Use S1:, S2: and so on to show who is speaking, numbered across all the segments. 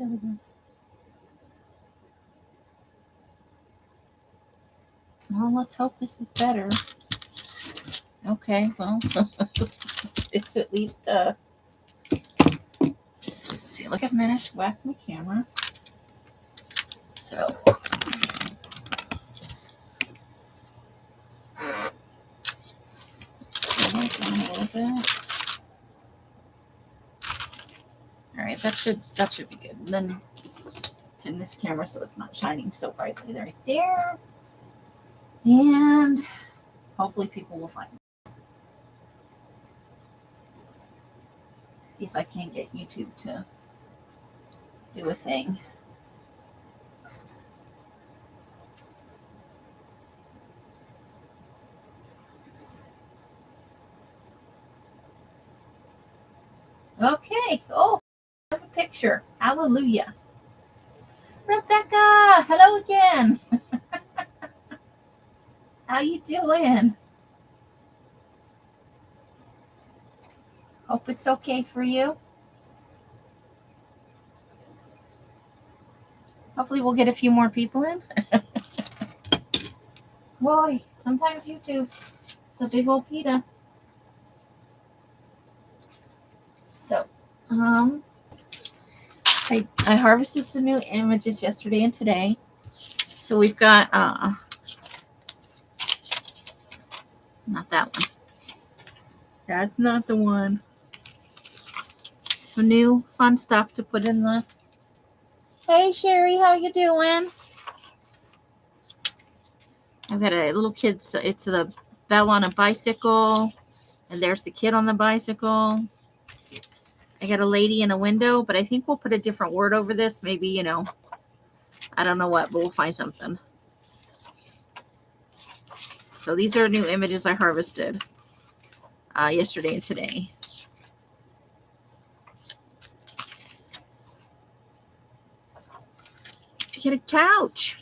S1: There we go. Well, let's hope this is better. Okay, well, it's at least, let's see, look, I've managed to whack my camera. So, a little bit. All right, that should be good. And then turn this camera so it's not shining so brightly right there. And hopefully people will find it. See if I can get YouTube to do a thing. Okay. Oh, I have a picture. Hallelujah. Rebecca, hello again. How you doing? Hope it's okay for you. Hopefully we'll get a few more people in. Boy, sometimes YouTube, it's a big old pita. So, I harvested some new images yesterday and today. So we've got, not that one. That's not the one. Some new fun stuff to put in the. Hey Sherry, how you doing? I've got a little kid. So it's the bell on a bicycle, and there's the kid on the bicycle. I got a lady in a window, but I think we'll put a different word over this. Maybe, I don't know what, but we'll find something. So these are new images I harvested yesterday and today. I get a couch.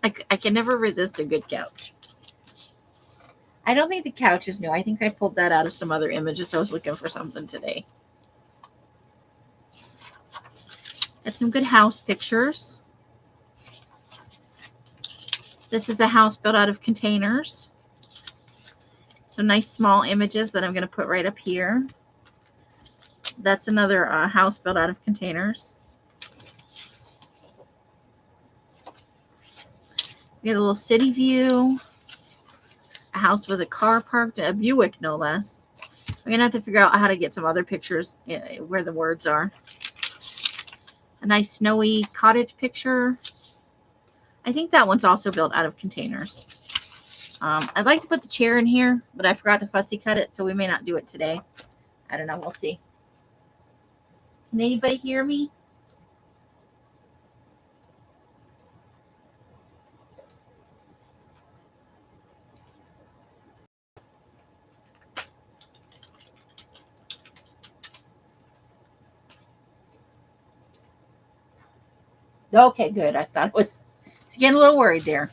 S1: I can never resist a good couch. I don't think the couch is new. I think I pulled that out of some other images. I was looking for something today. Got some good house pictures. This is a house built out of containers. Some nice small images that I'm going to put right up here. That's another house built out of containers. We got a little city view. A house with a car parked, a Buick no less. I'm going to have to figure out how to get some other pictures where the words are. A nice snowy cottage picture. I think that one's also built out of containers. I'd like to put the chair in here, but I forgot to fussy cut it, so we may not do it today. I don't know. We'll see. Can anybody hear me? Okay, good. I thought it was getting a little worried there.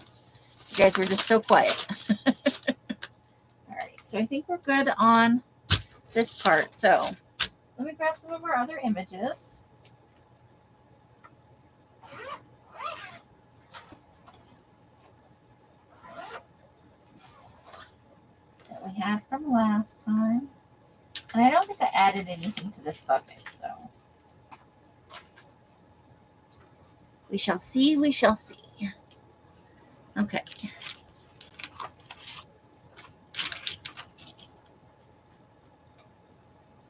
S1: You guys were just so quiet. All right, so I think we're good on this part. So let me grab some of our other images. That we had from last time. And I don't think I added anything to this bucket, so we shall see, we shall see. Okay.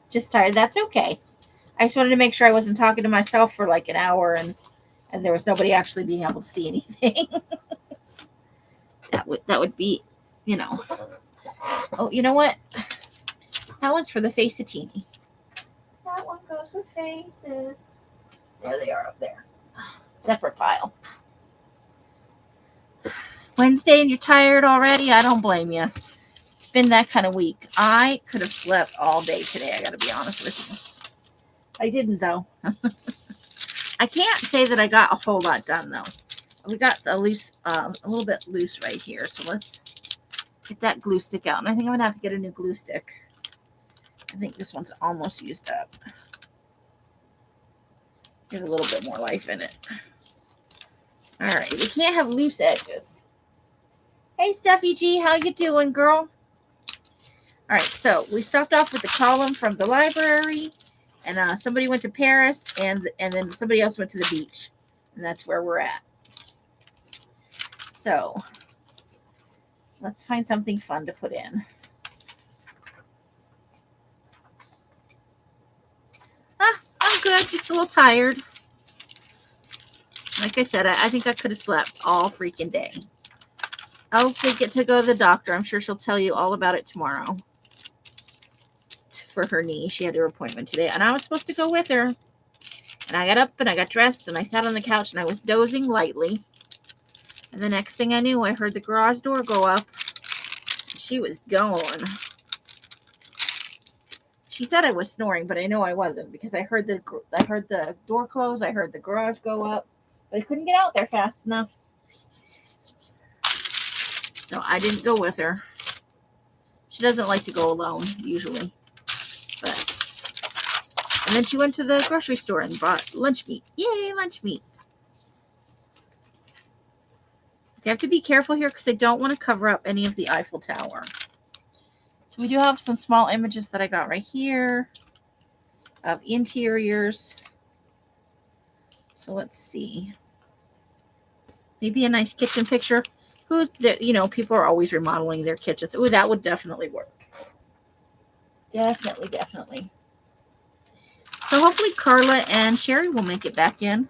S1: Just tired. That's okay. I just wanted to make sure I wasn't talking to myself for like an hour and there was nobody actually being able to see anything. that would be, Oh, you know what? That one's for the face of Teeny. That one goes with faces. There they are up there. Separate pile. Wednesday and you're tired already? I don't blame you. It's been that kind of week. I could have slept all day today, I got to be honest with you. I didn't, though. I can't say that I got a whole lot done, though. We got a little bit loose right here. So let's get that glue stick out. And I think I'm going to have to get a new glue stick. I think this one's almost used up. Get a little bit more life in it. All right, we can't have loose edges. Hey, Steffi G, how you doing, girl? All right, so we stopped off with the column from the library, and somebody went to Paris, and then somebody else went to the beach, and that's where we're at. So let's find something fun to put in. I'm good, just a little tired. Like I said, I think I could have slept all freaking day. Else did get to go to the doctor. I'm sure she'll tell you all about it tomorrow. For her knee, she had her appointment today, and I was supposed to go with her. And I got up and I got dressed and I sat on the couch and I was dozing lightly. And the next thing I knew, I heard the garage door go up. She was gone. She said I was snoring, but I know I wasn't because I heard the door close. I heard the garage go up, but I couldn't get out there fast enough. So I didn't go with her. She doesn't like to go alone usually. And then she went to the grocery store and bought lunch meat. Yay, lunch meat. Okay, I have to be careful here because I don't want to cover up any of the Eiffel Tower. So we do have some small images that I got right here of interiors. So let's see. Maybe a nice kitchen picture. People are always remodeling their kitchens. Oh, that would definitely work. Definitely. So hopefully Carla and Sherry will make it back in.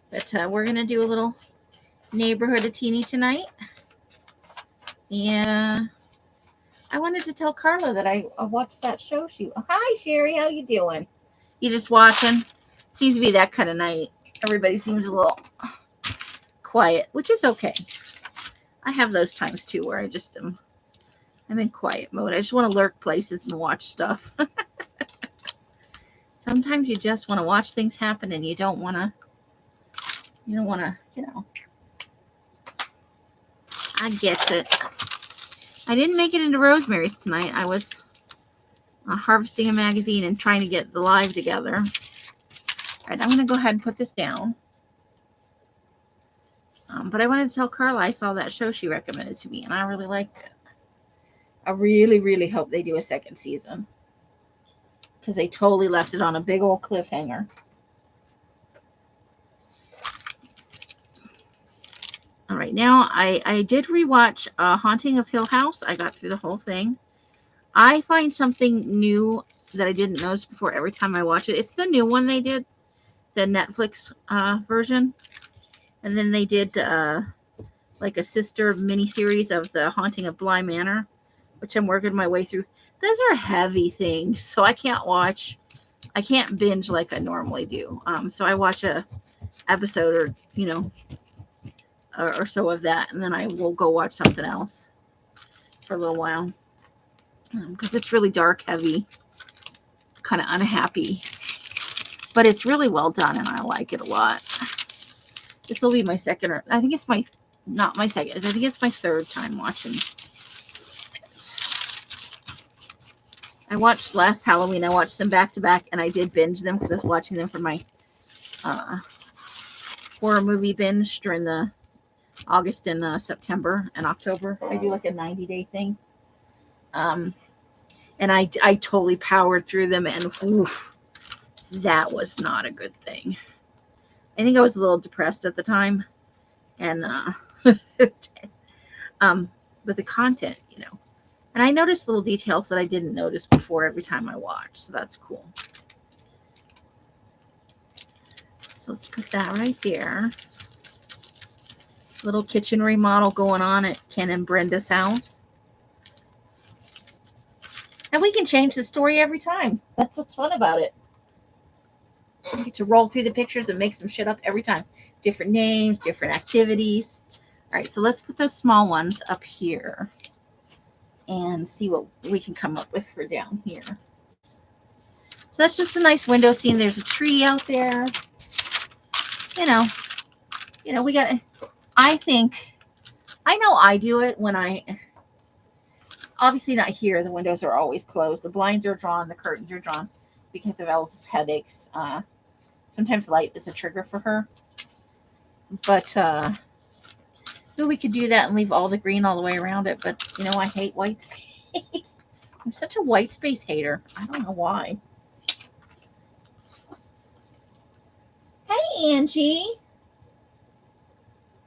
S1: But we're going to do a little Neighborhood-a-Tini tonight. And I wanted to tell Carla that I watched that show. Hi, Sherry. How you doing? You just watching? Seems to be that kind of night. Everybody seems a little quiet, which is okay. I have those times too where I'm in quiet mode. I just want to lurk places and watch stuff. Sometimes you just want to watch things happen and you don't want to, I get it. I didn't make it into Rosemary's tonight. I was harvesting a magazine and trying to get the live together. All right, I'm going to go ahead and put this down. But I wanted to tell Carla I saw that show she recommended to me, and I really liked it. I really, really hope they do a second season because they totally left it on a big old cliffhanger. All right, now I did rewatch Haunting of Hill House. I got through the whole thing. I find something new that I didn't notice before every time I watch it. It's the new one they did, the Netflix version. And then they did like a sister miniseries of the Haunting of Bly Manor, which I'm working my way through. Those are heavy things, so I can't binge like I normally do. So I watch a episode or so of that, and then I will go watch something else for a little while because it's really dark, heavy, kind of unhappy, but it's really well done, and I like it a lot. This will be my second, or I think it's not my second. I think it's my third time watching it. I watched last Halloween. I watched them back to back, and I did binge them because I was watching them for my horror movie binge during the August and September and October. I do like a 90-day thing. And I totally powered through them, and oof, that was not a good thing. I think I was a little depressed at the time, and but the content, and I noticed little details that I didn't notice before every time I watched, so that's cool. So let's put that right there. Little kitchen remodel going on at Ken and Brenda's house. And we can change the story every time. That's what's fun about it. You get to roll through the pictures and make some shit up every time. Different names, different activities. All right, so let's put those small ones up here and see what we can come up with for down here. So that's just a nice window scene. There's a tree out there. We got, I know I do it when Obviously not here. The windows are always closed. The blinds are drawn. The curtains are drawn because of Elsa's headaches. Sometimes light is a trigger for her. But so we could do that and leave all the green all the way around it. But, you know, I hate white space. I'm such a white space hater. I don't know why. Hey, Angie.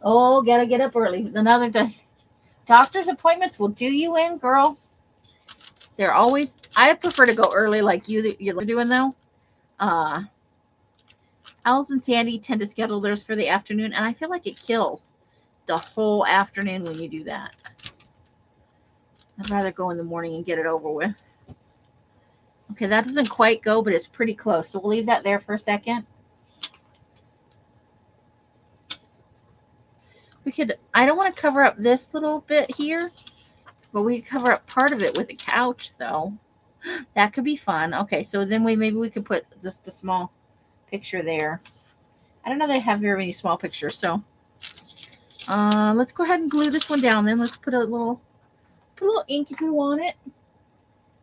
S1: Oh, gotta get up early. Another day. Doctor's appointments will do you in, girl. They're always, I prefer to go early like you're doing, though. Alice and Sandy tend to schedule theirs for the afternoon, and I feel like it kills the whole afternoon when you do that. I'd rather go in the morning and get it over with. Okay, that doesn't quite go, but it's pretty close. So we'll leave that there for a second. We could, I don't want to cover up this little bit here, but we could cover up part of it with a couch, though. That could be fun. Okay, so then maybe we could put just a small picture there. I don't know that I have very many small pictures, so let's go ahead and glue this one down. Then let's put a little inky glue on it.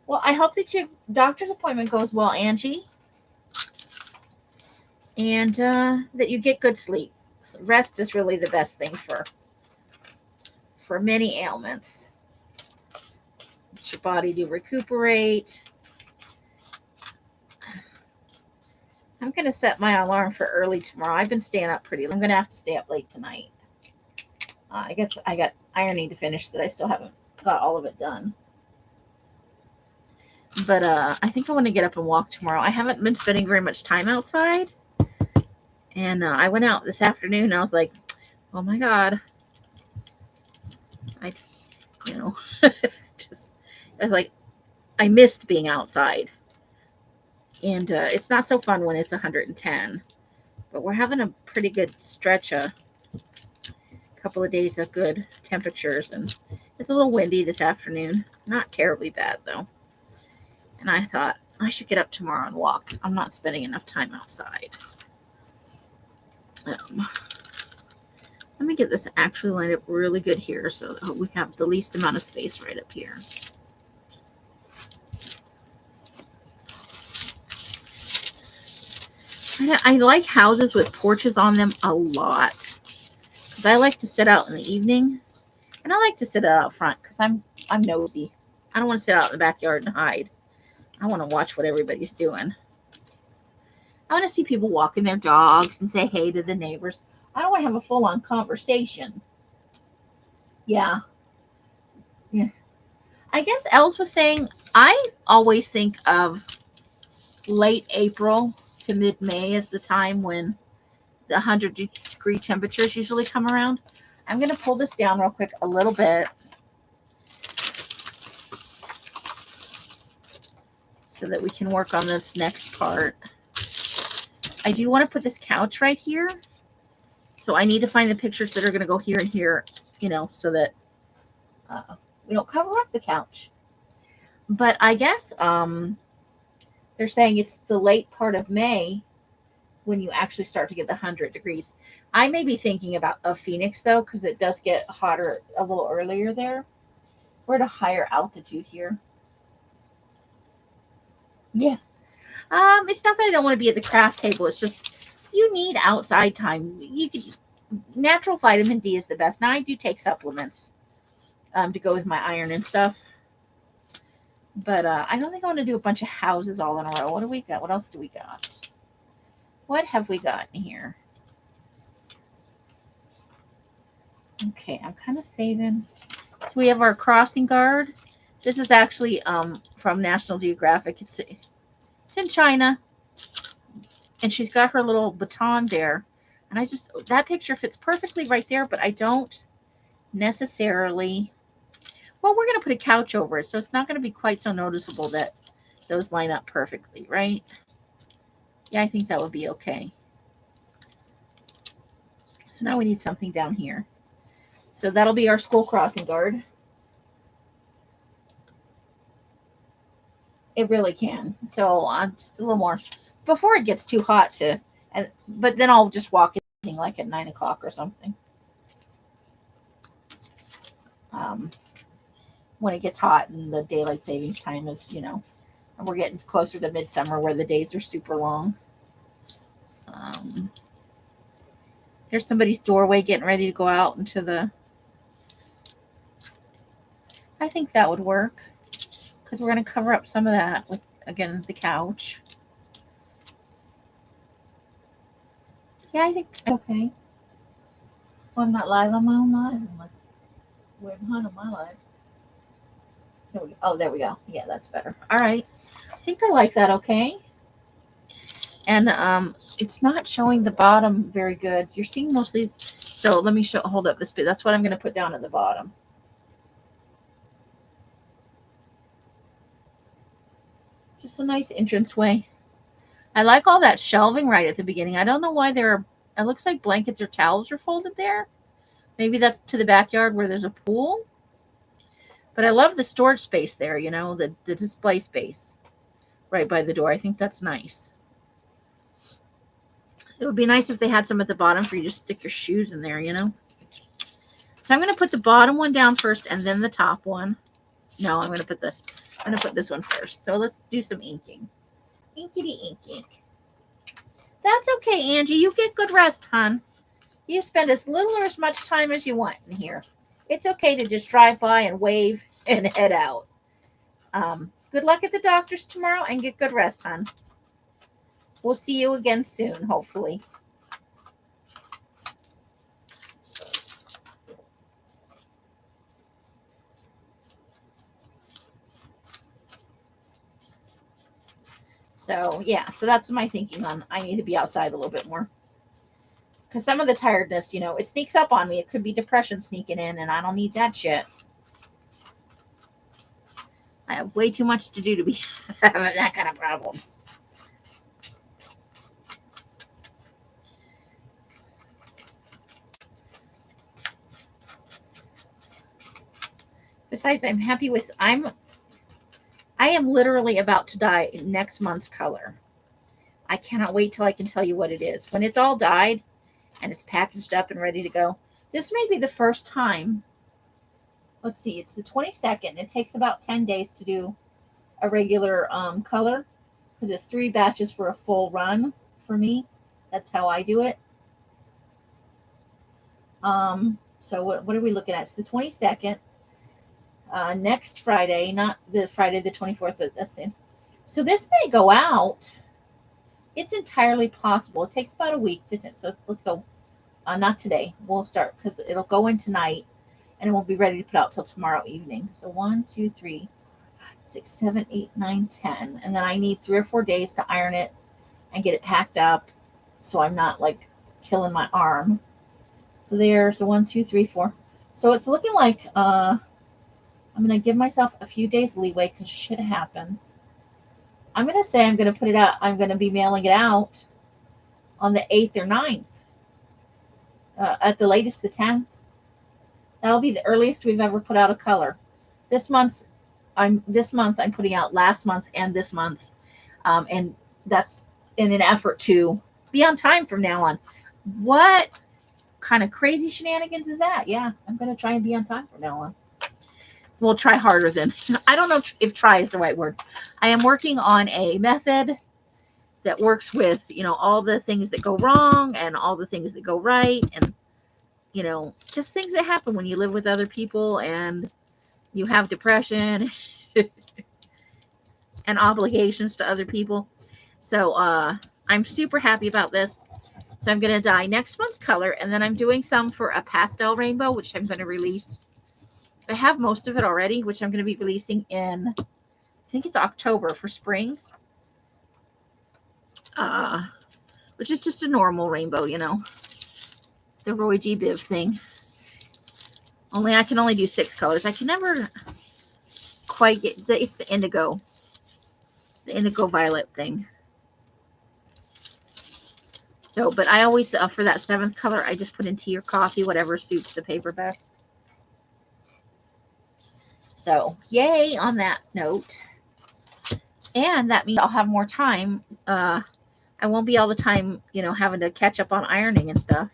S1: Well, I hope that your doctor's appointment goes well, Angie, and that you get good sleep. Rest is really the best thing for many ailments. Let your body to recuperate. I'm going to set my alarm for early tomorrow. I've been staying up pretty late. I'm going to have to stay up late tonight. I guess I got ironing to finish that I still haven't got all of it done. But I think I want to get up and walk tomorrow. I haven't been spending very much time outside. And I went out this afternoon and I was like, oh my God. I was like, I missed being outside. And it's not so fun when it's 110. But we're having a pretty good stretch, a couple of days of good temperatures. And it's a little windy this afternoon. Not terribly bad, though. And I thought, I should get up tomorrow and walk. I'm not spending enough time outside. Let me get this actually lined up really good here so that we have the least amount of space right up here. I like houses with porches on them a lot because I like to sit out in the evening, and I like to sit out front because I'm nosy. I don't want to sit out in the backyard and hide. I want to watch what everybody's doing. I want to see people walking their dogs and say hey to the neighbors. I don't want to have a full-on conversation. Yeah. I guess Els was saying, I always think of late April to mid-May as the time when the 100-degree temperatures usually come around. I'm going to pull this down real quick a little bit so that we can work on this next part. I do want to put this couch right here. So I need to find the pictures that are going to go here and here, so that we don't cover up the couch. But I guess they're saying it's the late part of May when you actually start to get the 100 degrees. I may be thinking about a Phoenix, though, because it does get hotter a little earlier there. We're at a higher altitude here. Yeah. It's not that I don't want to be at the craft table. It's just you need outside time. Natural vitamin D is the best. Now I do take supplements to go with my iron and stuff. But I don't think I want to do a bunch of houses all in a row. What do we got? What else do we got? What have we got in here? Okay, I'm kind of saving. So we have our crossing guard. This is actually from National Geographic. It's in China. And she's got her little baton there. And that picture fits perfectly right there, but I don't necessarily. Well, we're going to put a couch over it, so it's not going to be quite so noticeable that those line up perfectly, right? Yeah, I think that would be okay. So now we need something down here. So that'll be our school crossing guard. It really can. So just a little more before it gets too hot but then I'll just walk in like at 9 o'clock or something. when it gets hot and the daylight savings time is, and we're getting closer to midsummer where the days are super long. Here's somebody's doorway getting ready to go out into the... I think that would work because we're going to cover up some of that with, again, the couch. Yeah, I think okay. Well, I'm not live on my own live. I'm like, wait, on my live. Oh, there we go. Yeah, that's better. All right. I think I like that okay. And it's not showing the bottom very good. You're seeing mostly... So let me hold up this bit. That's what I'm going to put down at the bottom. Just a nice entranceway. I like all that shelving right at the beginning. I don't know why it looks like blankets or towels are folded there. Maybe that's to the backyard where there's a pool. But I love the storage space there, the display space right by the door. I think that's nice. It would be nice if they had some at the bottom for you to stick your shoes in there, So I'm going to put the bottom one down first and then the top one. No, I'm going to put this one first. So let's do some inking. Inkity ink ink. That's okay, Angie. You get good rest, hon. You spend as little or as much time as you want in here. It's okay to just drive by and wave and head out. Good luck at the doctor's tomorrow and get good rest, hon. We'll see you again soon, hopefully. So, yeah. So that's my thinking on I need to be outside a little bit more. Because some of the tiredness, it sneaks up on me. It could be depression sneaking in, and I don't need that shit. I have way too much to do to be having that kind of problems. Besides, I'm happy with... I am literally about to dye next month's color. I cannot wait till I can tell you what it is. When it's all dyed and it's packaged up and ready to go. This may be the first time. Let's see. It's the 22nd. It takes about 10 days to do a regular color because it's 3 batches for a full run for me. That's how I do it. So what are we looking at? It's the 22nd. Next Friday, not the Friday the 24th, but that's it. So this may go out. It's entirely possible. It takes about a week to... So let's go. Not today. We'll start because it'll go in tonight and it won't be ready to put out till tomorrow evening. So 1, 2, 3, 6, 7, 8, 9, 10. And then I need 3 or 4 days to iron it and get it packed up so I'm not like killing my arm. So there's 1, 2, 3, 4. So it's looking like I'm going to give myself a few days leeway because shit happens. I'm going to say I'm going to put it out. I'm going to be mailing it out on the 8th or 9th. At the latest, the 10th. That'll be the earliest we've ever put out a color. This month I'm putting out last month's and this month's. And that's in an effort to be on time from now on. What kind of crazy shenanigans is that? Yeah, I'm going to try and be on time from now on. We'll try harder than... I don't know if try is the right word. I am working on a method that works with, all the things that go wrong and all the things that go right. And, just things that happen when you live with other people and you have depression and obligations to other people. So I'm super happy about this. So I'm going to dye next month's color. And then I'm doing some for a pastel rainbow, which I'm going to release. I have most of it already, which I'm going to be releasing in, I think it's October for spring. Which is just a normal rainbow, the Roy G. Biv thing. I can only do 6 colors. I can never quite get it's the indigo violet thing. So, but I always for that 7th color, I just put in tea or coffee, whatever suits the paper best. So, yay on that note. And that means I'll have more time. I won't be all the time, having to catch up on ironing and stuff.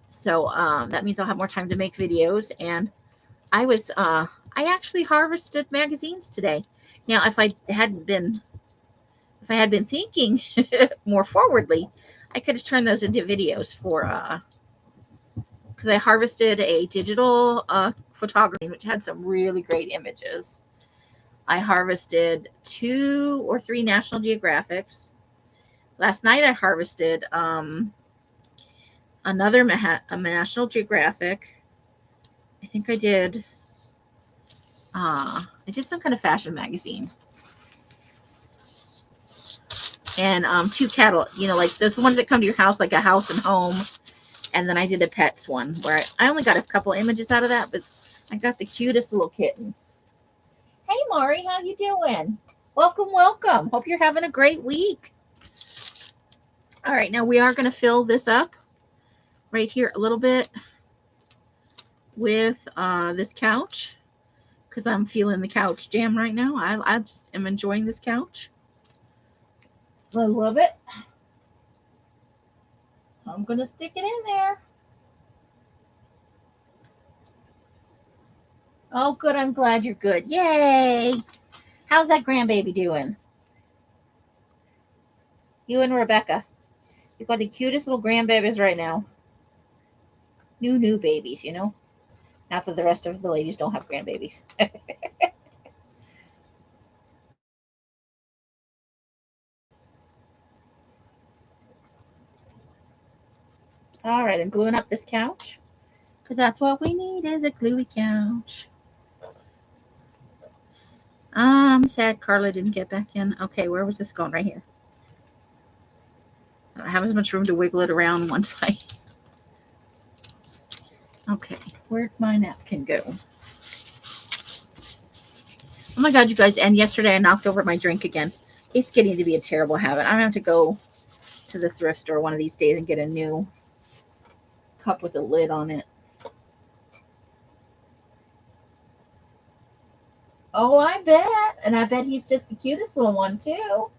S1: So that means I'll have more time to make videos. And I I actually harvested magazines today. Now, if I had been thinking more forwardly, I could have turned those into videos for because I harvested a digital photography which had some really great images. I harvested 2 or 3 National Geographics. Last night I harvested another a National Geographic. I think I did some kind of fashion magazine. And 2 cattle, like there's the ones that come to your house, like a house and home. And then I did a pets one where I only got a couple images out of that, but I got the cutest little kitten. Hey, Mari, how you doing? Welcome, welcome. Hope you're having a great week. All right, now we are going to fill this up right here a little bit with this couch because I'm feeling the couch jam right now. I just am enjoying this couch. I love it. So I'm going to stick it in there. Oh, good. I'm glad you're good. Yay. How's that grandbaby doing? You and Rebecca. You've got the cutest little grandbabies right now. New babies, Not that the rest of the ladies don't have grandbabies. All right, I'm gluing up this couch because that's what we need is a gluey couch. I'm sad Carla didn't get back in. Okay, where was this going? Right here. I don't have as much room to wiggle it around one side. Okay, where'd my napkin go? Oh my God, you guys, and yesterday I knocked over my drink again. It's getting to be a terrible habit. I'm going to have to go to the thrift store one of these days and get a new cup with a lid on it. Oh, I bet. And I bet he's just the cutest little one, too.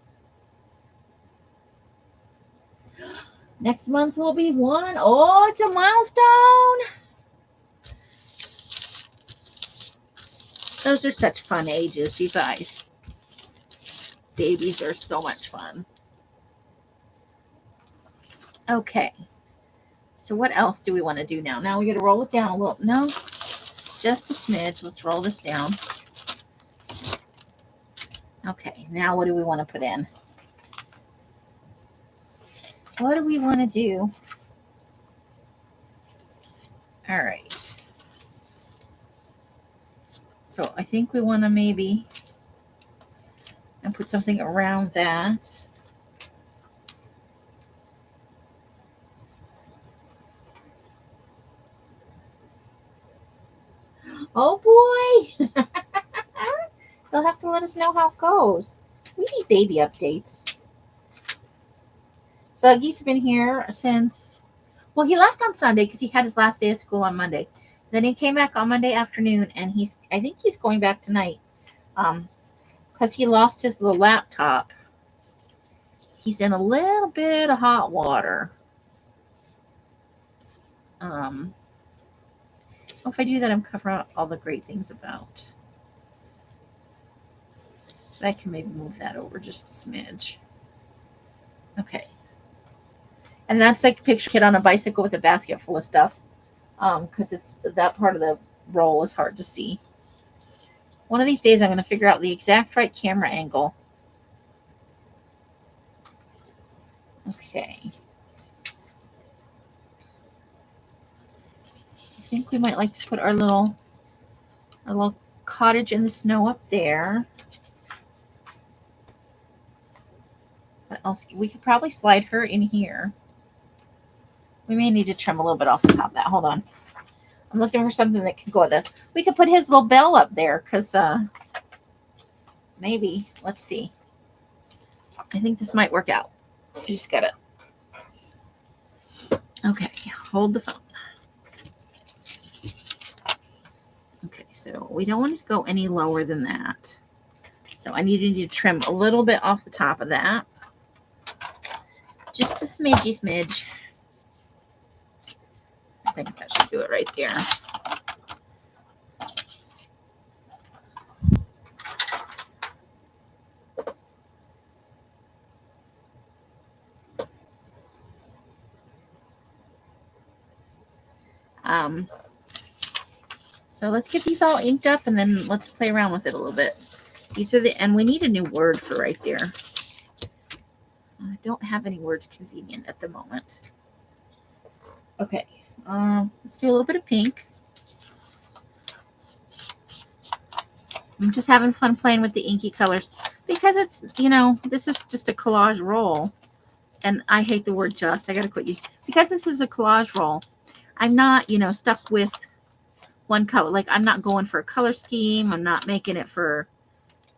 S1: Next month will be 1. Oh, it's a milestone. Those are such fun ages, you guys. Babies are so much fun. Okay. So what else do we want to do now? Now we got to roll it down a little. No, just a smidge. Let's roll this down. Okay. Now what do we want to put in? What do we want to do? All right. So I think we want to maybe and put something around that. Oh boy. They'll have to let us know how it goes. We need baby updates. Buggy's been here since, well, he left on Sunday because he had his last day of school on Monday. Then he came back on Monday afternoon, and I think he's going back tonight because he lost his little laptop. He's in a little bit of hot water. If I do that, I'm covering up all the great things about. But I can maybe move that over just a smidge. Okay. And that's like a picture kid on a bicycle with a basket full of stuff. Because it's that part of the roll is hard to see. One of these days I'm going to figure out the exact right camera angle. Okay. I think we might like to put our little cottage in the snow up there. What else? We could probably slide her in here. We may need to trim a little bit off the top of that. Hold on. I'm looking for something that can go there. We could put his little bell up there because maybe. Let's see. I think this might work out. I just got to. Okay. Hold the phone. Okay. So we don't want it to go any lower than that. So I need to trim a little bit off the top of that. Just a smidge. I think that should do it right there. So let's get these all inked up and then let's play around with it a little bit. And we need a new word for right there. I don't have any words convenient at the moment. Okay, let's do a little bit of pink. I'm just having fun playing with the inky colors because it's, this is just a collage roll. And I hate the word just. I got to quit you. Because this is a collage roll, I'm not, stuck with one color. Like, I'm not going for a color scheme. I'm not making it for,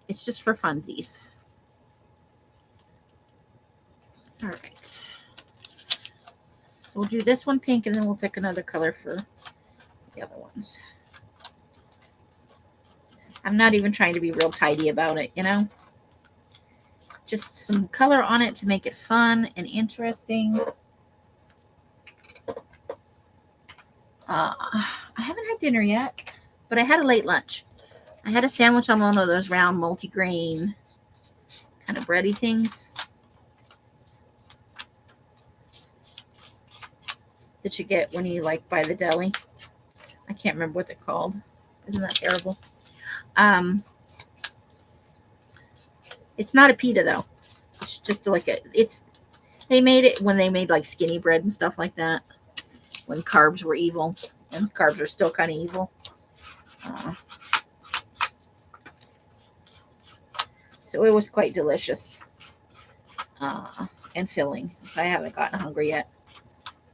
S1: it's just for funsies. All right. So we'll do this one pink and then we'll pick another color for the other ones. I'm not even trying to be real tidy about it, Just some color on it to make it fun and interesting. I haven't had dinner yet, but I had a late lunch. I had a sandwich on one of those round multi-grain kind of bready things that you get when you buy the deli. I can't remember what they're called. Isn't that terrible? It's not a pita though. It's just they made it when they made skinny bread and stuff like that. When carbs were evil, and carbs are still kind of evil. So it was quite delicious and filling. So I haven't gotten hungry yet.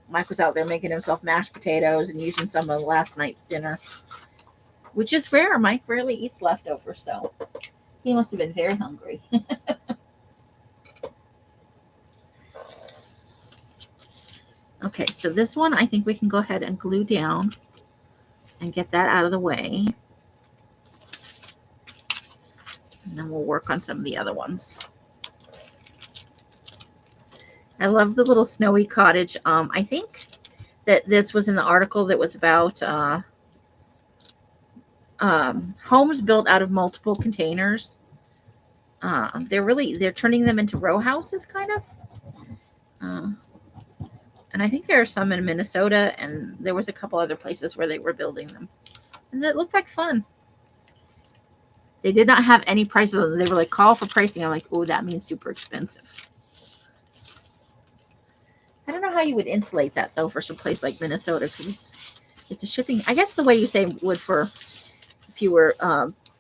S1: Mike was out there making himself mashed potatoes and using some of last night's dinner, which is rare. Mike rarely eats leftovers, so he must have been very hungry. Okay, so this one I think we can go ahead and glue down and get that out of the way. And then we'll work on some of the other ones. I love the little snowy cottage. I think that this was in the article that was about homes built out of multiple containers. They're turning them into row houses, kind of. And I think there are some in Minnesota, and there was a couple other places where they were building them. And that looked like fun. They did not have any prices on them. They were like, call for pricing. I'm like, oh, that means super expensive. I don't know how you would insulate that, though, for some place like Minnesota, because it's a shipping. I guess the way you say would for if you were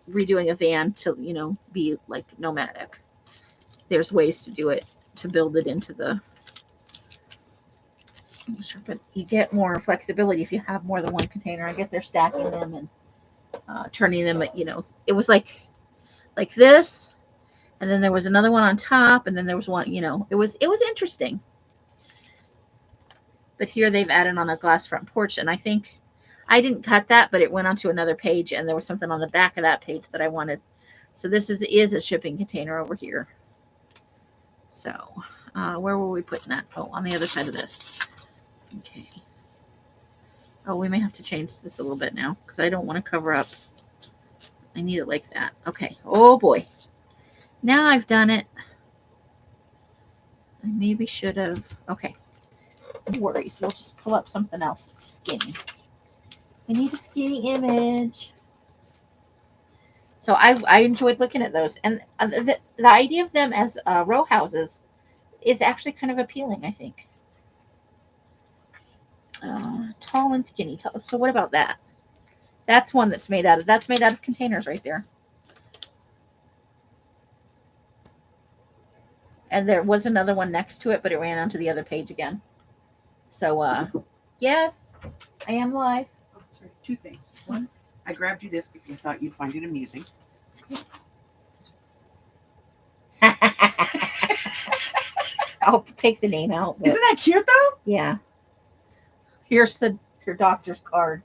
S1: redoing a van to, be nomadic. There's ways to do it, to build it into the... I'm not sure, but you get more flexibility if you have more than one container. I guess they're stacking them and turning them, it was like this, and then there was another one on top, and then there was one, it was interesting. But here they've added on a glass front porch, and I think I didn't cut that, but it went onto another page, and there was something on the back of that page that I wanted. So this is a shipping container over here. So where were we putting that? Oh, on the other side of this. Okay. Oh, we may have to change this a little bit now because I don't want to cover up. I need it like that. Okay. Oh, boy. Now I've done it. I maybe should have. Okay. No worries. We'll just pull up something else that's skinny. We need a skinny image. So I enjoyed looking at those. And the idea of them as row houses is actually kind of appealing, I think. Tall and skinny. So what about that? That's one that's made out of containers right there. And there was another one next to it, but it ran onto the other page again. So yes, I am live.
S2: Oh, sorry. Two things. One, I grabbed you this because I thought you'd find it amusing.
S1: I'll take the name out.
S2: Isn't that cute though?
S1: Yeah. Here's your doctor's card.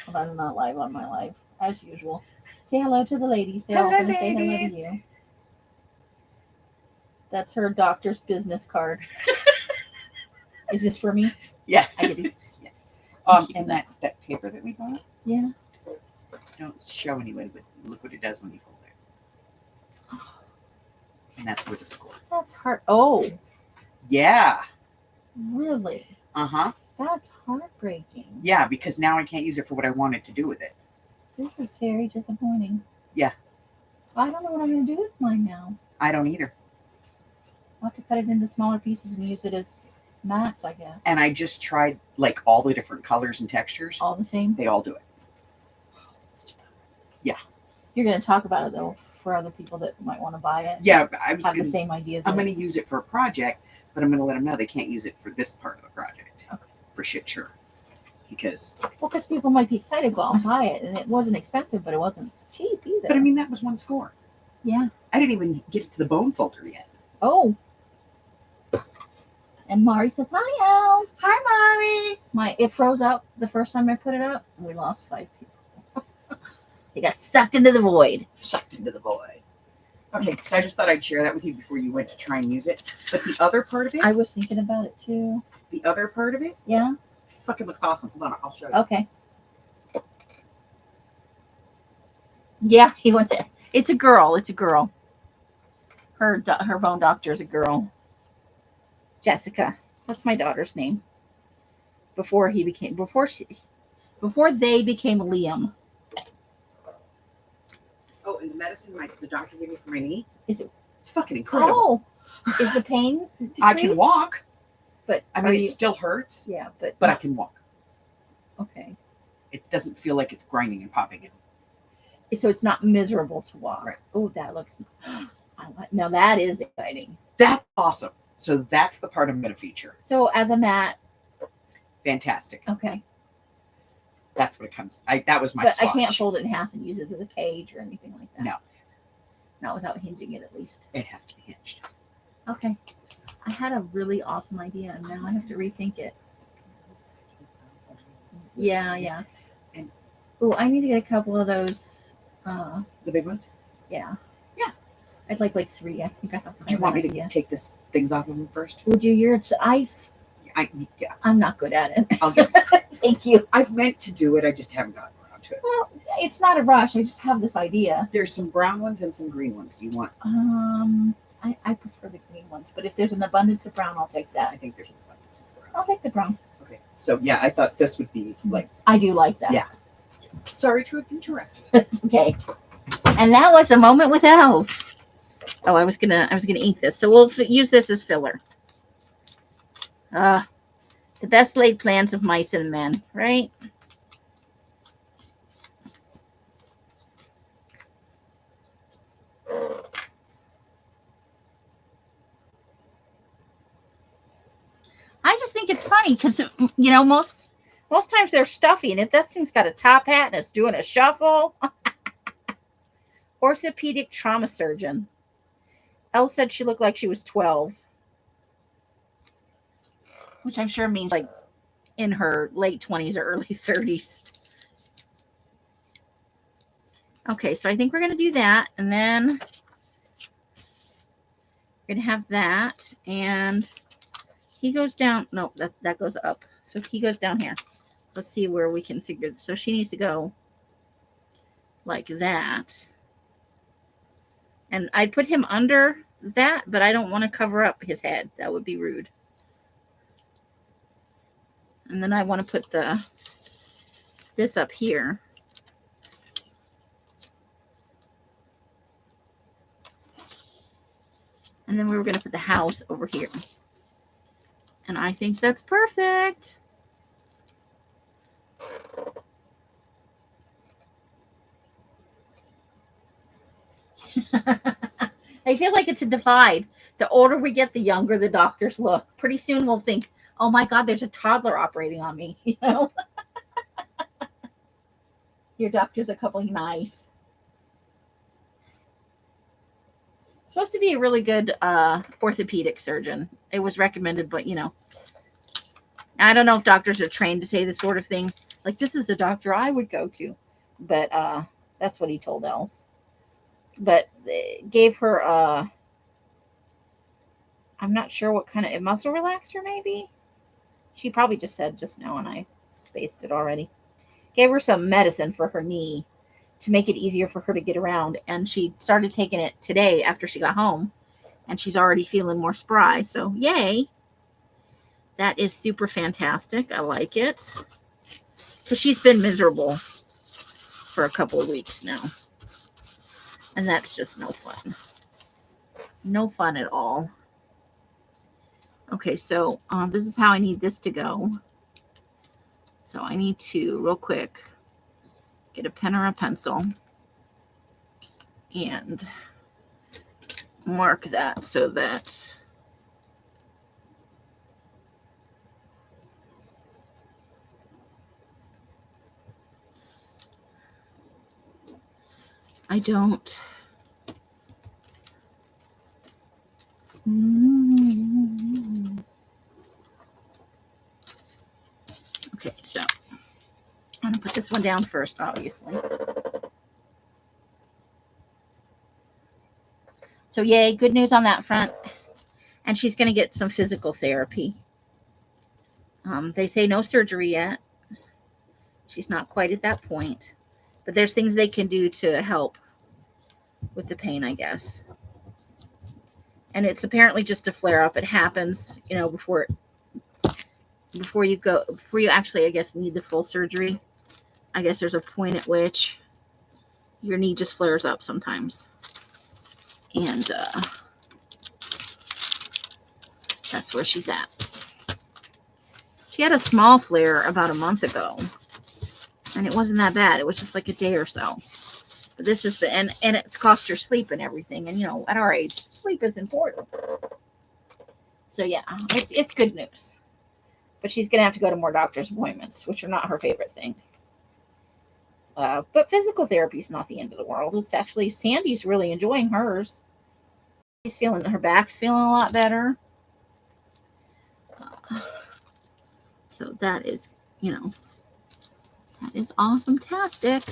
S1: Hold on, I'm not live on my live, as usual. Say hello to the ladies. They're all going to say hello to you. That's her doctor's business card. Is this for me?
S2: Yeah.
S1: I get it.
S2: Yeah. And that paper that we got?
S1: Yeah.
S2: Don't show anybody, but look what it does when you fold it. And that's with a score.
S1: That's hard. Oh.
S2: Yeah.
S1: Really?
S2: Uh-huh.
S1: That's heartbreaking.
S2: Yeah, because now I can't use it for what I wanted to do with it.
S1: This is very disappointing.
S2: Yeah.
S1: I don't know what I'm going to do with mine now.
S2: I don't either.
S1: I'll have to cut it into smaller pieces and use it as mats, I guess.
S2: And I just tried like all the different colors and textures.
S1: All the same?
S2: They all do it. Yeah.
S1: You're going to talk about it, though, for other people that might want to buy it.
S2: Yeah, I was
S1: have the same idea.
S2: I'm going to use it for a project, but I'm going to let them know they can't use it for this part of the project.
S1: Okay.
S2: For shit, sure. Because
S1: people might be excited, go out and buy it, and it wasn't expensive, but it wasn't cheap either.
S2: But I mean, that was one score.
S1: Yeah.
S2: I didn't even get it to the bone folder yet.
S1: Oh. And Mari says, "Hi, Els."
S2: Hi, Mommy.
S1: It froze up the first time I put it up, and we lost 5 people. They got sucked into the void.
S2: Sucked into the void. Okay, so I just thought I'd share that with you before you went to try and use it. But the other part of it,
S1: I was thinking about it too.
S2: the other part of it,
S1: Yeah.
S2: fucking looks awesome. Hold on, I'll show you.
S1: Okay. Yeah, he wants it. It's a girl. It's a girl. Her bone doctor is a girl. Jessica. That's my daughter's name. Before they became Liam.
S2: Oh, and the medicine the doctor gave me for my knee,
S1: Is it?
S2: it's fucking incredible.
S1: Oh, is the pain decreased?
S2: I can walk.
S1: But
S2: I mean, it still hurts,
S1: Yeah,
S2: but I can walk.
S1: okay.
S2: It doesn't feel like it's grinding and popping in.
S1: So it's not miserable to walk.
S2: Right.
S1: Oh, that looks. Now that is exciting.
S2: That's awesome. So that's the part I'm going to feature.
S1: So as a mat,
S2: Fantastic.
S1: okay.
S2: That's what it comes. That was my
S1: But
S2: swatch.
S1: I can't fold it in half and use it as a page or anything like that.
S2: No.
S1: Not without hinging it, at least.
S2: It has to be hinged.
S1: Okay. I had a really awesome idea, and now I have to rethink it. Yeah.
S2: And
S1: Oh, I need to get a couple of those.
S2: the big ones.
S1: Yeah.
S2: Yeah.
S1: I'd like 3. I think I have.
S2: Do you want me to
S1: idea.
S2: take this things off of them first?
S1: Would you?
S2: Yeah.
S1: I'm not good at it.
S2: I'll get
S1: Thank you.
S2: I've meant to do it. I just haven't gotten around to it.
S1: Well, it's not a rush. I just have this idea.
S2: There's some brown ones and some green ones. Do you want?
S1: I prefer the green ones, but if there's an abundance of brown, I'll take
S2: I
S1: that.
S2: think there's an abundance of brown.
S1: I'll take the brown.
S2: Okay. So yeah, I thought this would be like.
S1: I do like that.
S2: Yeah. Sorry to have interrupted.
S1: It's okay. And that was a moment with Els. Oh, I was gonna ink this, so we'll use this as filler. The best laid plans of mice and men, right? I just think it's funny because most times they're stuffy, and if that thing's got a top hat and it's doing a shuffle. Orthopedic trauma surgeon. Elle said she looked like she was 12. Which I'm sure means like in her late 20s or early 30s. Okay, so I think we're going to do that. And then we're going to have that. And he goes down. No, that goes up. So he goes down here. So let's see where we can figure this. So she needs to go like that. And I'd put him under that, but I don't want to cover up his head. That would be rude. And then I want to put this up here. And then we were going to put the house over here. And I think that's perfect. I feel like it's a divide. The older we get, the younger the doctors look. Pretty soon we'll think, oh my God, there's a toddler operating on me. Your doctor's a couple nice. Supposed to be a really good orthopedic surgeon. It was recommended, but I don't know if doctors are trained to say this sort of thing. Like, this is a doctor I would go to. But that's what he told Els. But gave her I'm not sure what kind of a muscle relaxer, maybe. She probably just said just now, and I spaced it already. Gave her some medicine for her knee to make it easier for her to get around, and she started taking it today after she got home, and she's already feeling more spry. So yay! That is super fantastic. I like it. Because she's been miserable for a couple of weeks now. And that's just no fun. No fun at all. Okay, so this is how I need this to go. So I need to, real quick, get a pen or a pencil and mark that so that I don't. Okay, so I'm going to put this one down first, obviously. So, yay, good news on that front. And she's going to get some physical therapy. They say no surgery yet. She's not quite at that point. But there's things they can do to help with the pain, I guess. And it's apparently just a flare up. It happens, before you actually, I guess, need the full surgery. I guess there's a point at which your knee just flares up sometimes. And that's where she's at. She had a small flare about a month ago. And it wasn't that bad. It was just like a day or so. But this has been, and it's cost her sleep and everything. And, at our age, sleep is important. So, yeah, it's good news. But she's going to have to go to more doctor's appointments, which are not her favorite thing. But physical therapy is not the end of the world. It's actually, Sandy's really enjoying hers. Her back's feeling a lot better. So that is, that is awesome-tastic.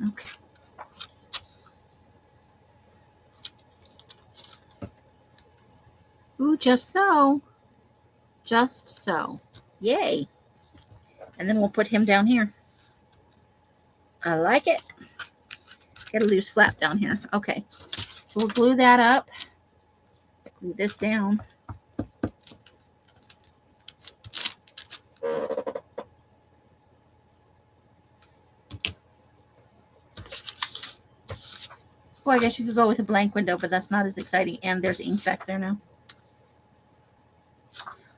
S1: Okay. Ooh, just so. Just so. Yay. And then we'll put him down here. I like it. Get a loose flap down here. Okay. So we'll glue that up. Glue this down. Well, I guess you could go with a blank window, but that's not as exciting. And there's ink back there now.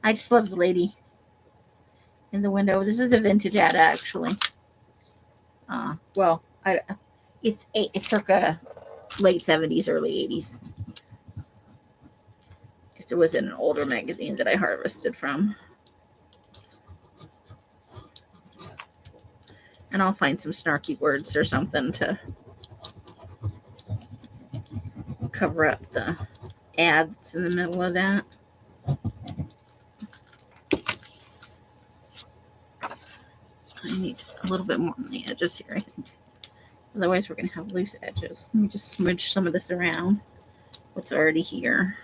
S1: I just love the lady in the window. This is a vintage ad, actually. It's circa late 70s, early 80s. It was in an older magazine that I harvested from. And I'll find some snarky words or something to cover up the ad that's in the middle of that. I need a little bit more on the edges here, I think. Otherwise, we're going to have loose edges. Let me just smudge some of this around. What's already here.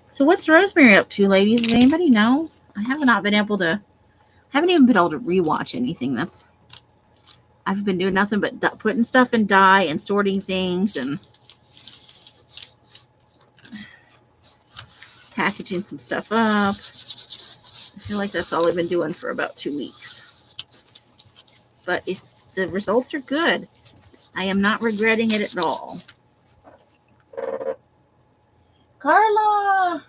S1: So what's Rosemary up to, ladies? Does anybody know? I haven't even been able to rewatch anything. I've been doing nothing but putting stuff in dye and sorting things and packaging some stuff up. I feel like that's all I've been doing for about 2 weeks. But the results are good. I am not regretting it at all. Carla!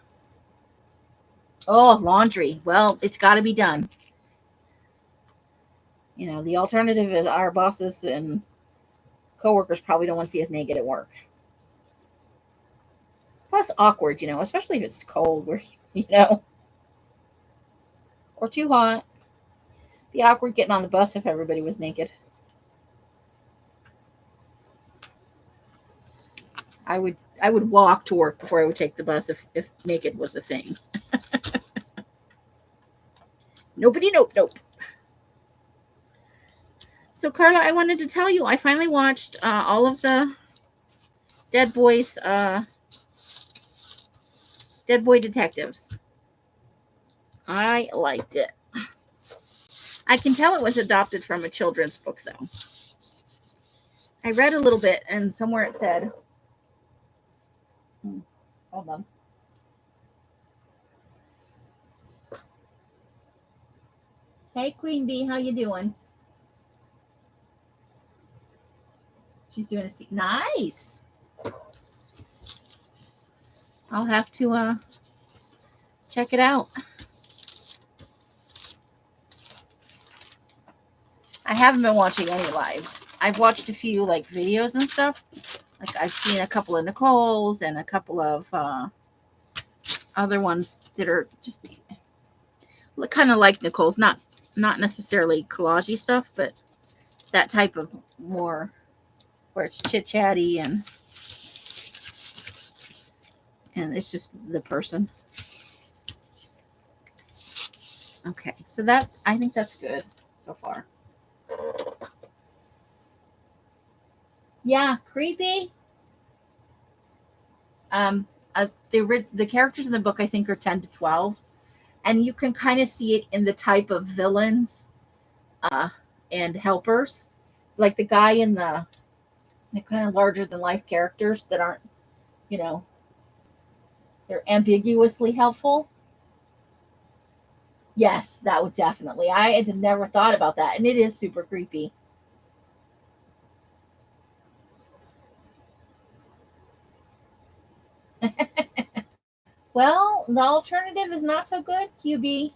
S1: Oh, laundry. Well, it's got to be done. The alternative is our bosses and coworkers probably don't want to see us naked at work. Plus awkward, especially if it's cold, or too hot. Be awkward getting on the bus if everybody was naked. I would walk to work before I would take the bus if naked was a thing. Nobody, nope. So, Carla, I wanted to tell you, I finally watched all of the Dead Boys Dead Boy Detectives. I liked it. I can tell it was adopted from a children's book, though. I read a little bit, and somewhere it said, hold on. Hey, Queen Bee, how you doing? She's doing a nice. I'll have to check it out. I haven't been watching any lives. I've watched a few like videos and stuff. Like I've seen a couple of Nicole's and a couple of other ones that are just kind of like Nicole's, not necessarily collagey stuff, but that type of more where it's chit chatty and it's just the person. Okay, so I think that's good so far. Yeah, creepy. The characters in the book I think are 10 to 12, and you can kind of see it in the type of villains and helpers, like the guy in the kind of larger than life characters that aren't, they're ambiguously helpful. Yes, that would definitely. I had never thought about that, and it is super creepy. Well, the alternative is not so good, QB.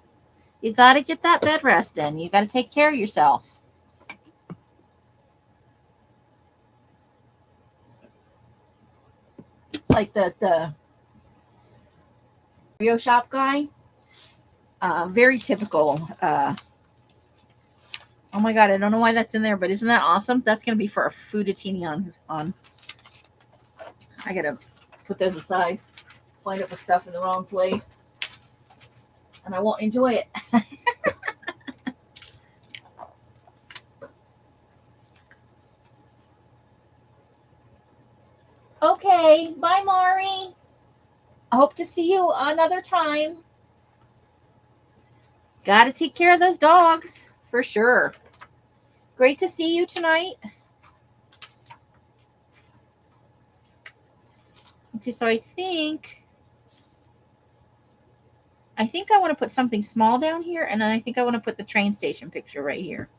S1: You got to get that bed rest in. You got to take care of yourself. Like the Rio shop guy. Very typical. Oh my god, I don't know why that's in there, but isn't that awesome? That's going to be for a Food-a-Tini on. I got to put those aside. Wind up with stuff in the wrong place. And I won't enjoy it. Okay, bye, Mari. I hope to see you another time. Got to take care of those dogs, for sure. Great to see you tonight. Okay, so I think I want to put something small down here, and then I think I want to put the train station picture right here.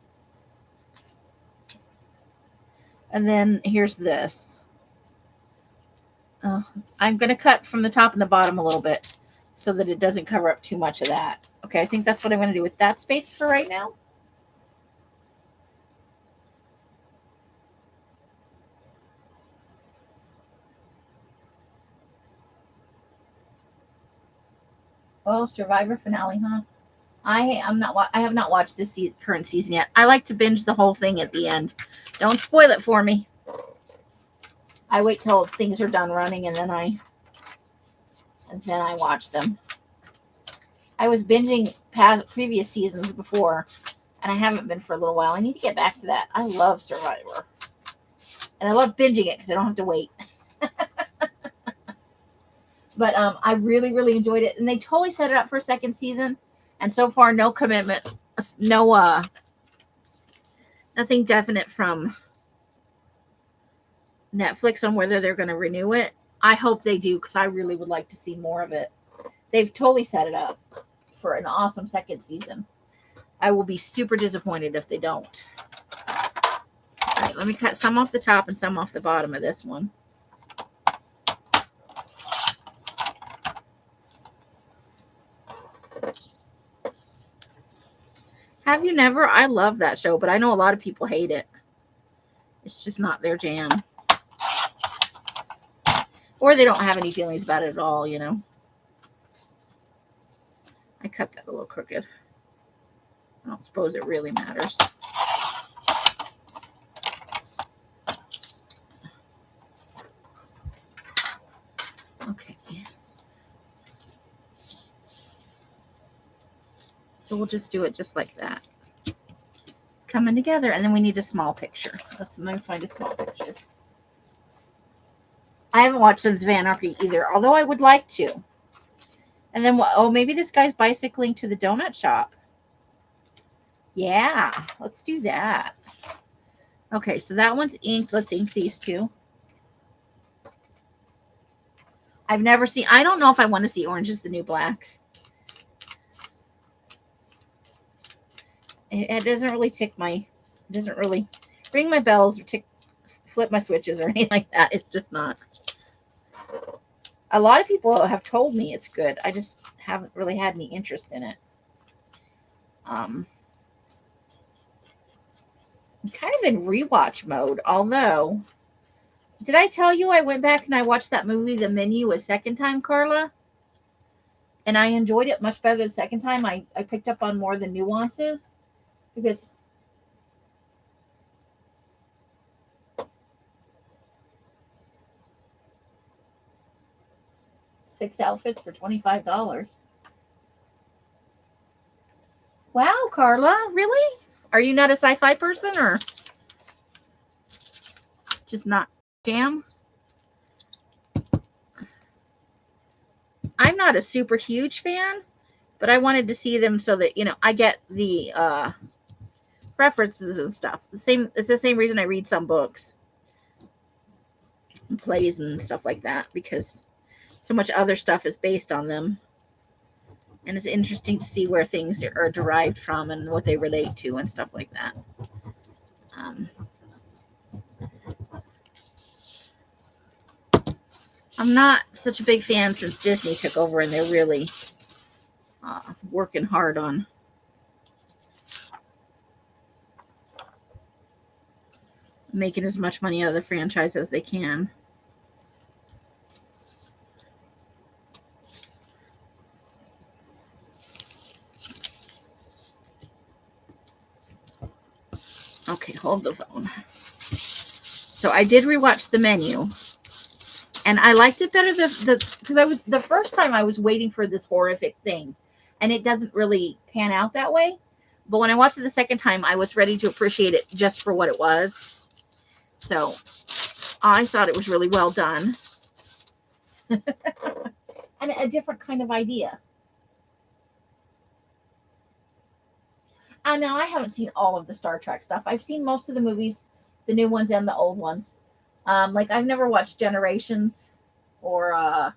S1: And then here's this. I'm going to cut from the top and the bottom a little bit so that it doesn't cover up too much of that. Okay, I think that's what I'm going to do with that space for right now. Oh, Survivor finale, huh? I have not watched this current season yet. I like to binge the whole thing at the end. Don't spoil it for me. I wait till things are done running and then I watch them. I was binging previous seasons before, and I haven't been for a little while. I need to get back to that. I love Survivor, and I love binging it because I don't have to wait. But I really, really enjoyed it, and they totally set it up for a second season. And so far, no commitment, no nothing definite from Netflix on whether they're going to renew it. I hope they do because I really would like to see more of it. They've totally set it up for an awesome second season. I will be super disappointed if they don't. All right, let me cut some off the top and some off the bottom of this one. Have you never? I love that show, but I know a lot of people hate it. It's just not their jam. Or they don't have any feelings about it at all, you know. I cut that a little crooked. I don't suppose it really matters. Okay. So we'll just do it just like that. It's coming together, and then we need a small picture. Let me find a small picture. I haven't watched Sons of Anarchy either, although I would like to. And then, oh, maybe this guy's bicycling to the donut shop. Yeah, let's do that. Okay, so that one's inked. Let's ink these two. I've never seen, I don't know if I want to see Orange is the New Black. It doesn't really doesn't really ring my bells or flip my switches or anything like that. It's just not. A lot of people have told me it's good. I just haven't really had any interest in it. I'm kind of in rewatch mode, although, did I tell you I went back and I watched that movie, The Menu, a second time, Carla? And I enjoyed it much better the second time. I picked up on more of the nuances because six outfits for $25. Wow, Carla, really? Are you not a sci-fi person or just not jam? I'm not a super huge fan, but I wanted to see them so that, I get the references and stuff. It's the same reason I read some books and plays and stuff like that, because so much other stuff is based on them. And it's interesting to see where things are derived from and what they relate to and stuff like that. I'm not such a big fan since Disney took over, and they're really working hard on making as much money out of the franchise as they can. Okay, hold the phone. So I did rewatch The Menu, and I liked it better because I was the first time I was waiting for this horrific thing, and it doesn't really pan out that way. But when I watched it the second time, I was ready to appreciate it just for what it was. So I thought it was really well done, and a different kind of idea. Now I haven't seen all of the Star Trek stuff. I've seen most of the movies, the new ones and the old ones. Like I've never watched Generations, or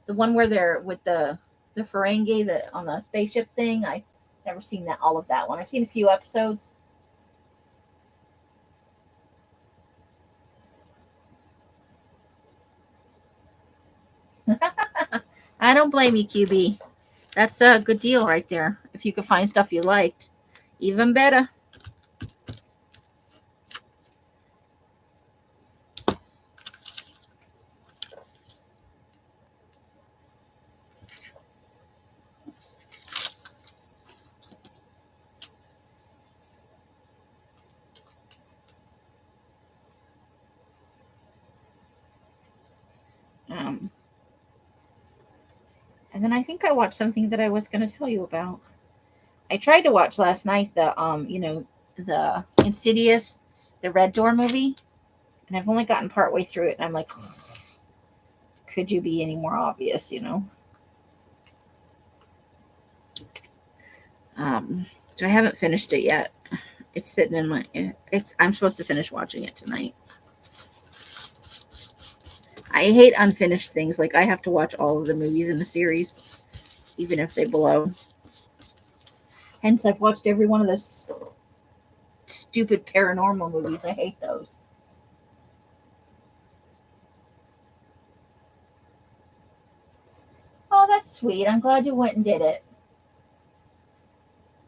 S1: the one where they're with the Ferengi on the spaceship thing. I've never seen all of that one. I've seen a few episodes. I don't blame you, QB. That's a good deal right there. If you could find stuff you liked, even better. And then I think I watched something that I was going to tell you about. I tried to watch last night the Insidious, the Red Door movie, and I've only gotten partway through it, and I'm like, could you be any more obvious, So I haven't finished it yet. It's sitting in I'm supposed to finish watching it tonight. I hate unfinished things. Like I have to watch all of the movies in the series, even if they blow. Hence, I've watched every one of those stupid paranormal movies. I hate those. Oh, that's sweet. I'm glad you went and did it.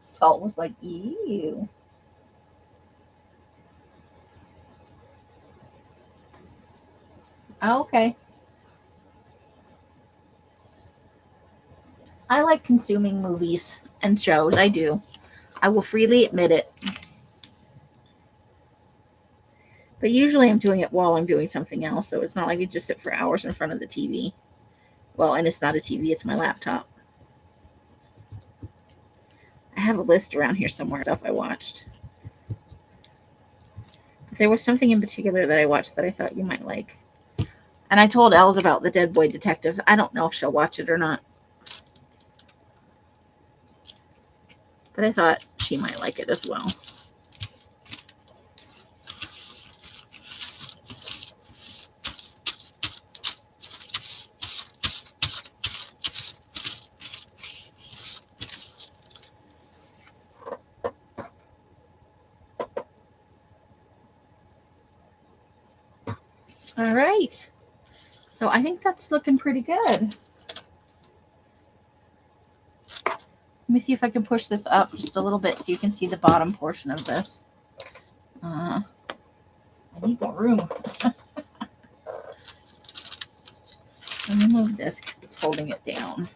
S1: Salt was like, ew. Oh, okay. I like consuming movies and shows. I do. I will freely admit it. But usually I'm doing it while I'm doing something else. So it's not like I just sit for hours in front of the TV. Well, and it's not a TV, it's my laptop. I have a list around here somewhere of stuff I watched. But there was something in particular that I watched that I thought you might like. And I told Els about the Dead Boy Detectives. I don't know if she'll watch it or not. but I thought she might like it as well. All right. So I think that's looking pretty good. Let me see if I can push this up just a little bit so you can see the bottom portion of this. I need more room. Let me move this because it's holding it down.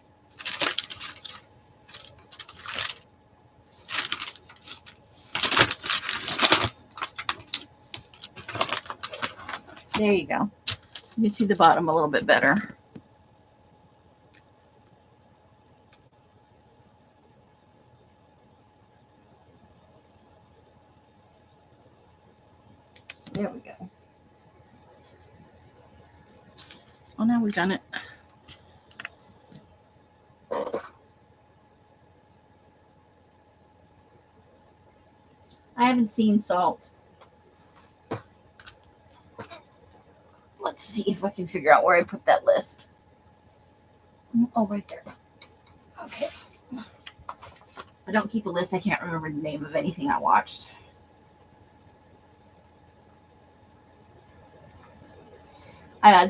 S1: There you go. You can see the bottom a little bit better. There we go. Oh, now we've done it. I haven't seen Salt. Let's see if I can figure out where I put that list. Oh, right there. Okay. I don't keep a list. I can't remember the name of anything I watched.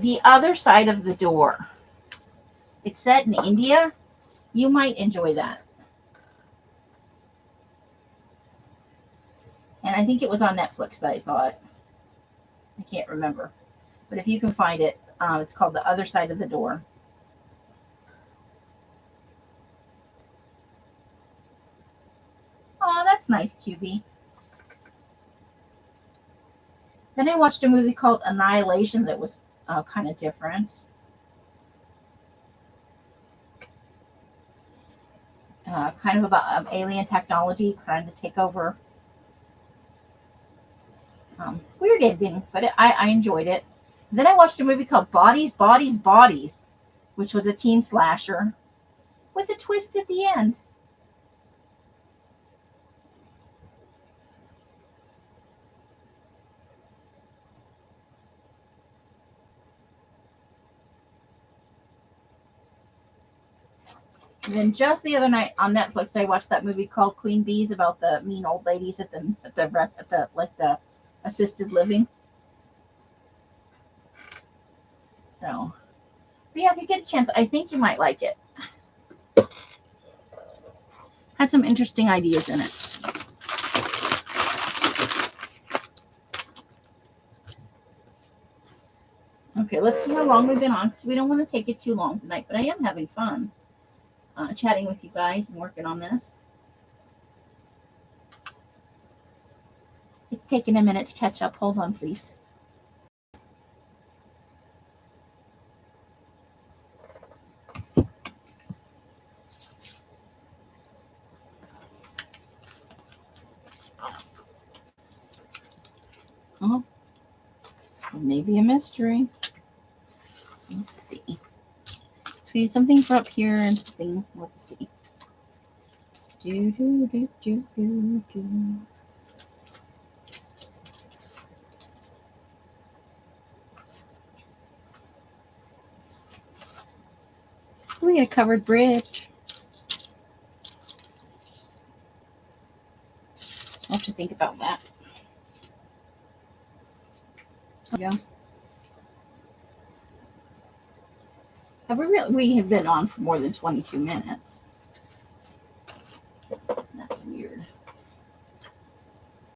S1: The Other Side of the Door. It's set in India. You might enjoy that. And I think it was on Netflix that I saw it. I can't remember. But if you can find it, it's called The Other Side of the Door. Oh, that's nice, QB. Then I watched a movie called Annihilation that was kind of different. Kind of about alien technology trying to take over. Weird ending, but I enjoyed it. Then I watched a movie called Bodies, Bodies, Bodies, which was a teen slasher with a twist at the end. And then just the other night on Netflix, I watched that movie called Queen Bees about the mean old ladies at the assisted living. So, but yeah, if you get a chance, I think you might like it. Had some interesting ideas in it. Okay, let's see how long we've been on because we don't want to take it too long tonight, but I am having fun chatting with you guys and working on this. It's taking a minute to catch up. Hold on, please. Oh, maybe a mystery. Let's see. So we need something for up here and something. Let's see. Do do do do do do. We got a covered bridge. I'll have to think about that. There we go. We have been on for more than 22 minutes. That's weird.